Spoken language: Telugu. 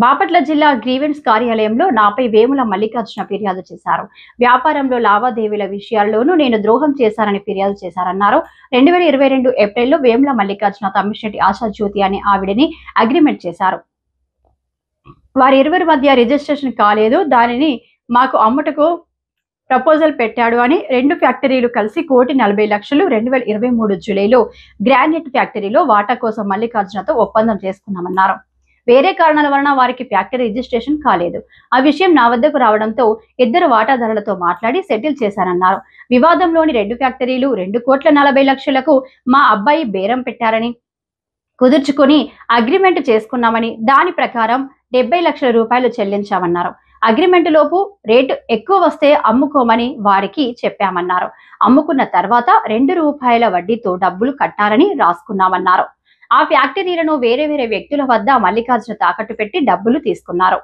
బాపట్ల జిల్లా గ్రీవెన్స్ కార్యాలయంలో నాపై వేముల మల్లికార్జున ఫిర్యాదు చేశారు. వ్యాపారంలో లావాదేవీల విషయాల్లోనూ నేను ద్రోహం చేశారని ఫిర్యాదు చేశారన్నారు. 2022 ఏప్రిల్లో వేముల మల్లికార్జున తమ్మిశెట్టి ఆశాజ్యోతి అనే ఆవిడని అగ్రిమెంట్ చేశారు. వారిరువురి మధ్య రిజిస్ట్రేషన్ కాలేదు. దానిని మాకు అమ్ముటకు ప్రపోజల్ పెట్టాడు అని 2 ఫ్యాక్టరీలు కలిసి 1,40,00,000 2023 జూలైలో గ్రానైట్ ఫ్యాక్టరీలో వాటా కోసం మల్లికార్జునతో ఒప్పందం చేసుకున్నామన్నారు. వేరే కారణాల వలన వారికి ఫ్యాక్టరీ రిజిస్ట్రేషన్ కాలేదు. ఆ విషయం నా వద్దకు రావడంతో ఇద్దరు వాటాదారులతో మాట్లాడి సెటిల్ చేశానన్నారు. వివాదంలోని 2 ఫ్యాక్టరీలు 2,40,00,000కు మా అబ్బాయి బేరం పెట్టారని కుదుర్చుకుని అగ్రిమెంట్ చేసుకున్నామని, దాని ప్రకారం 70 లక్షల రూపాయలు చెల్లించామన్నారు. అగ్రిమెంట్ లోపు రేటు ఎక్కువ వస్తే అమ్ముకోమని వారికి చెప్పామన్నారు. అమ్ముకున్న తర్వాత ₹2 వడ్డీతో డబ్బులు కట్టాలని రాసుకున్నామన్నారు. ఆ ఫ్యాక్టరీలను వేరే వ్యక్తుల వద్ద మల్లికార్జున తాకట్టు పెట్టి డబ్బులు తీసుకున్నారు.